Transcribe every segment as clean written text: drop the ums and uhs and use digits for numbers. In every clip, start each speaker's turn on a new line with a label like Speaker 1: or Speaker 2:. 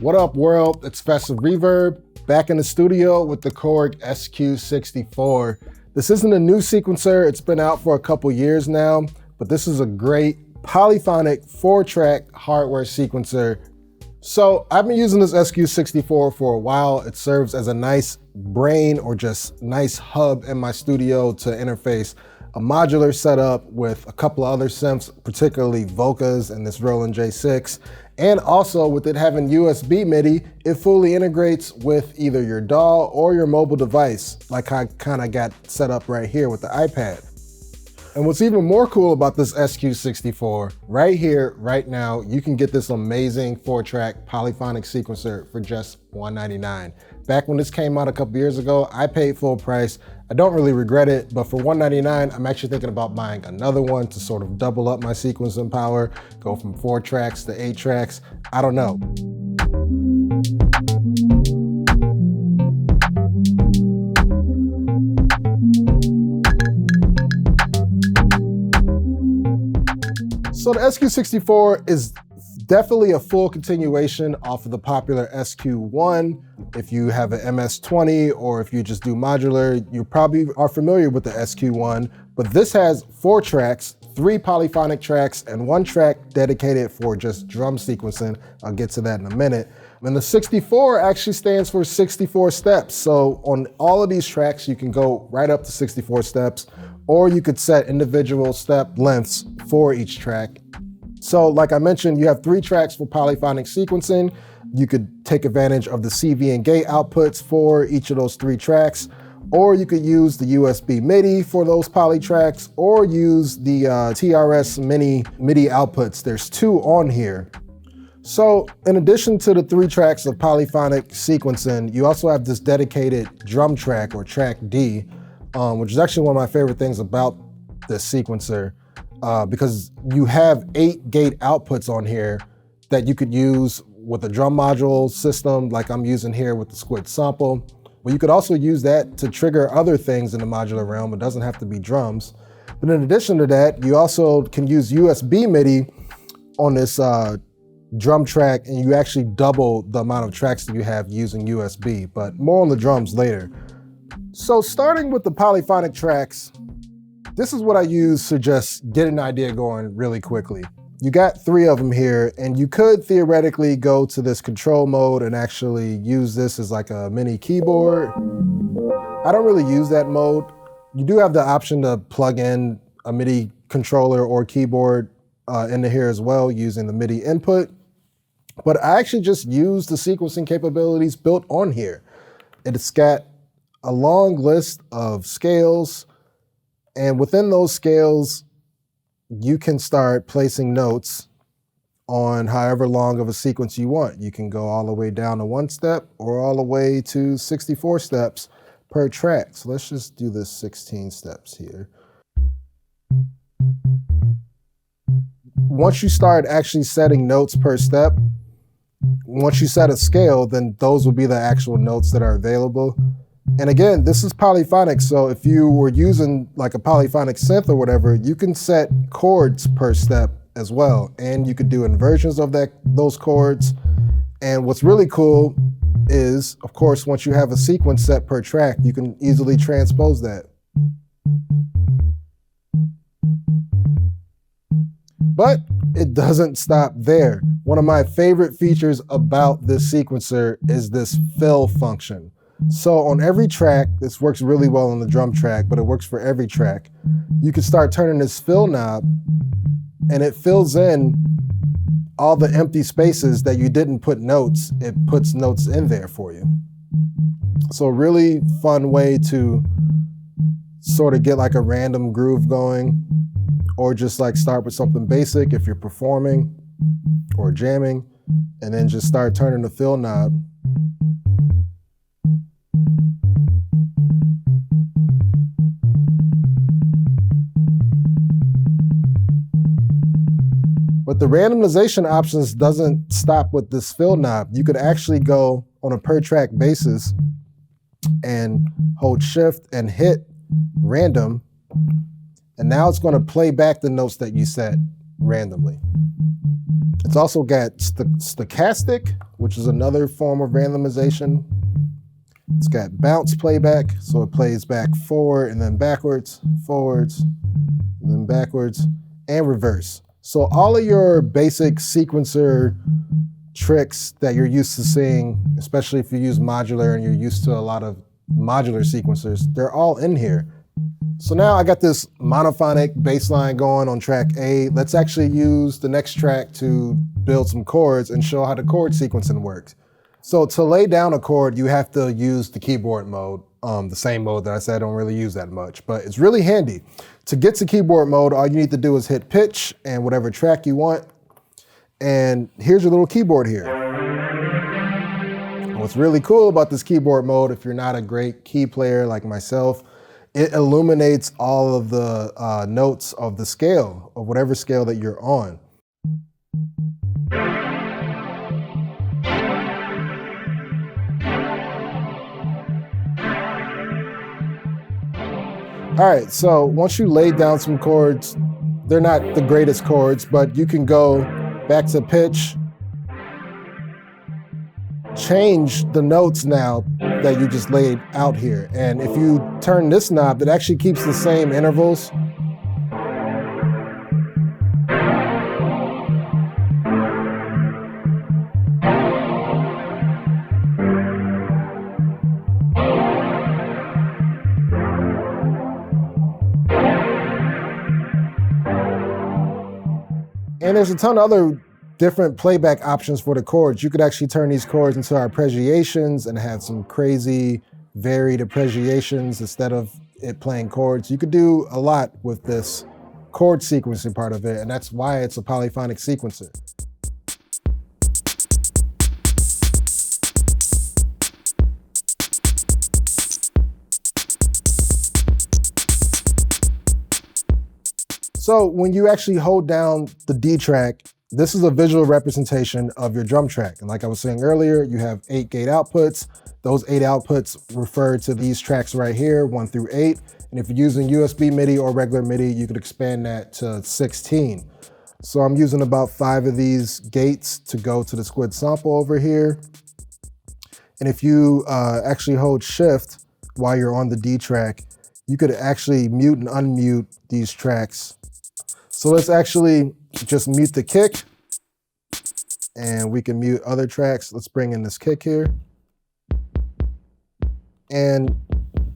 Speaker 1: What up, world? It's Festive Reverb, back in the studio with the Korg SQ-64. This isn't a new sequencer, it's been out for a couple years now, but this is a great polyphonic 4-track hardware sequencer. So I've been using this SQ-64 for a while. It serves as a nice brain or just nice hub in my studio to interface a modular setup with a couple of other synths, particularly Vocas and this Roland J6. And also with it having USB MIDI, it fully integrates with either your DAW or your mobile device, like I kind of got set up right here with the iPad. And what's even more cool about this SQ-64, right here, right now, you can get this amazing 4-track polyphonic sequencer for just $199. Back when this came out a couple years ago, I paid full price. I don't really regret it, but for $199, I'm actually thinking about buying another one to sort of double up my sequencing power, go from 4 tracks to 8 tracks. I don't know. So the SQ-64 is definitely a full continuation off of the popular SQ-1. If you have an MS-20 or if you just do modular, you probably are familiar with the SQ-1, but this has 4 tracks, 3 polyphonic tracks, and 1 track dedicated for just drum sequencing. I'll get to that in a minute. And the 64 actually stands for 64 steps. So on all of these tracks, you can go right up to 64 steps, or you could set individual step lengths for each track. So like I mentioned, you have 3 tracks for polyphonic sequencing. You could take advantage of the CV and gate outputs for each of those 3 tracks, or you could use the USB MIDI for those poly tracks, or use the TRS mini MIDI outputs. There's 2 on here. So in addition to the 3 tracks of polyphonic sequencing, you also have this dedicated drum track, or track D, which is actually one of my favorite things about this sequencer, because you have 8 gate outputs on here that you could use with a drum module system like I'm using here with the Squid sample. But you could also use that to trigger other things in the modular realm. It doesn't have to be drums. But in addition to that, you also can use USB MIDI on this drum track, and you actually double the amount of tracks that you have using USB, but more on the drums later. So starting with the polyphonic tracks, this is what I use to just get an idea going really quickly. You got 3 of them here, and you could theoretically go to this control mode and actually use this as like a mini keyboard. I don't really use that mode. You do have the option to plug in a MIDI controller or keyboard into here as well using the MIDI input. But I actually just use the sequencing capabilities built on here. It's got a long list of scales, and within those scales, you can start placing notes on however long of a sequence you want. You can go all the way down to 1 step or all the way to 64 steps per track. So let's just do this 16 steps here. Once you start actually setting notes per step, once you set a scale, then those will be the actual notes that are available. And again, this is polyphonic, so if you were using like a polyphonic synth or whatever, you can set chords per step as well. And you could do inversions of those chords. And what's really cool is, of course, once you have a sequence set per track, you can easily transpose that. But it doesn't stop there. One of my favorite features about this sequencer is this fill function. So on every track, this works really well on the drum track, but it works for every track. You can start turning this fill knob, and it fills in all the empty spaces that you didn't put notes, it puts notes in there for you. So a really fun way to sort of get like a random groove going, or just like start with something basic if you're performing or jamming, and then just start turning the fill knob. But the randomization options doesn't stop with this fill knob. You could actually go on a per track basis and hold shift and hit random, and now it's going to play back the notes that you set randomly. It's also got stochastic, which is another form of randomization. It's got bounce playback, so it plays back forward and then backwards, forwards, and then backwards, and reverse. So all of your basic sequencer tricks that you're used to seeing, especially if you use modular and you're used to a lot of modular sequencers, they're all in here. So now I got this monophonic bass line going on track A. Let's actually use the next track to build some chords and show how the chord sequencing works. So to lay down a chord, you have to use the keyboard mode, the same mode that I said I don't really use that much, but it's really handy. To get to keyboard mode, all you need to do is hit pitch and whatever track you want. And here's your little keyboard here. And what's really cool about this keyboard mode, if you're not a great key player like myself, it illuminates all of the notes of the scale, of whatever scale that you're on. All right, so once you lay down some chords, they're not the greatest chords, but you can go back to pitch, change the notes now that you just laid out here. And if you turn this knob, it actually keeps the same intervals. And there's a ton of other different playback options for the chords. You could actually turn these chords into arpeggiations and have some crazy varied arpeggiations instead of it playing chords. You could do a lot with this chord sequencing part of it, and that's why it's a polyphonic sequencer. So when you actually hold down the D track, this is a visual representation of your drum track. And like I was saying earlier, you have 8 gate outputs. Those 8 outputs refer to these tracks right here, 1 through 8. And if you're using USB MIDI or regular MIDI, you could expand that to 16. So I'm using about 5 of these gates to go to the squid sample over here. And if you actually hold shift while you're on the D track, you could actually mute and unmute these tracks. So let's actually just mute the kick, and we can mute other tracks. Let's bring in this kick here. And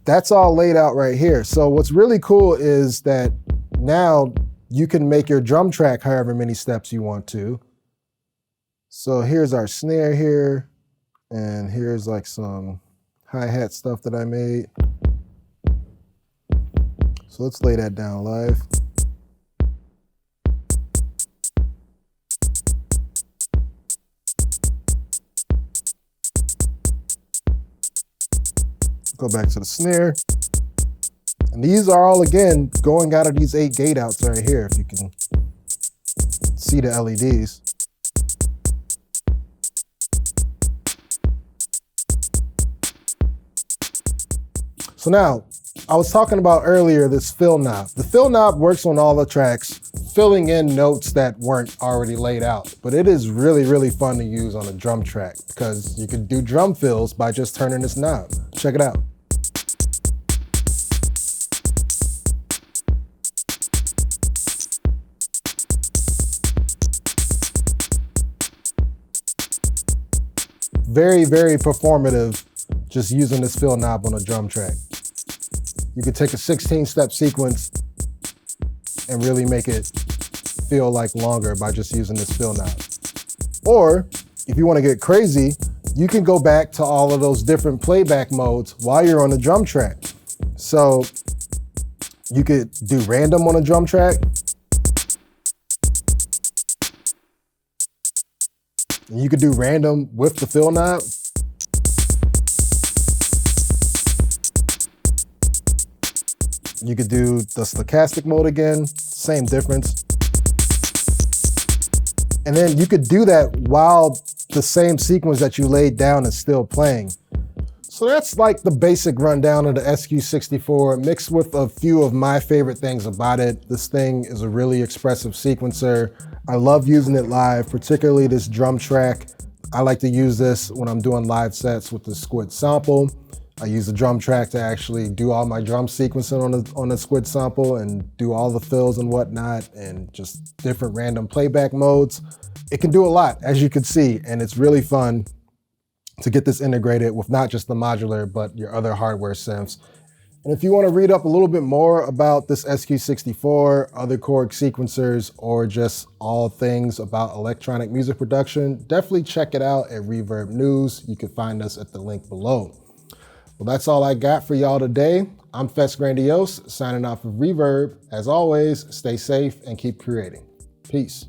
Speaker 1: that's all laid out right here. So what's really cool is that now you can make your drum track however many steps you want to. So here's our snare here, and here's like some hi-hat stuff that I made. So let's lay that down live. Go back to the snare. And these are all, again, going out of these 8 gate outs right here, if you can see the LEDs. So now, I was talking about earlier this fill knob. The fill knob works on all the tracks, filling in notes that weren't already laid out. But it is really, really fun to use on a drum track because you can do drum fills by just turning this knob. Check it out. Very, very performative just using this fill knob on a drum track. You could take a 16-step sequence and really make it feel like longer by just using this fill knob. Or if you want to get crazy, you can go back to all of those different playback modes while you're on the drum track. So you could do random on a drum track. And you could do random with the fill knob. You could do the stochastic mode again, same difference. And then you could do that while the same sequence that you laid down is still playing. So that's like the basic rundown of the SQ-64 mixed with a few of my favorite things about it. This thing is a really expressive sequencer. I love using it live, particularly this drum track. I like to use this when I'm doing live sets with the Squid sample. I use the drum track to actually do all my drum sequencing on the Squid sample and do all the fills and whatnot and just different random playback modes. It can do a lot, as you can see, and it's really fun to get this integrated with not just the modular, but your other hardware synths. And if you want to read up a little bit more about this SQ-64, other Korg sequencers, or just all things about electronic music production, definitely check it out at Reverb News. You can find us at the link below. Well, that's all I got for y'all today. I'm Fest Grandiose, signing off of Reverb. As always, stay safe and keep creating. Peace.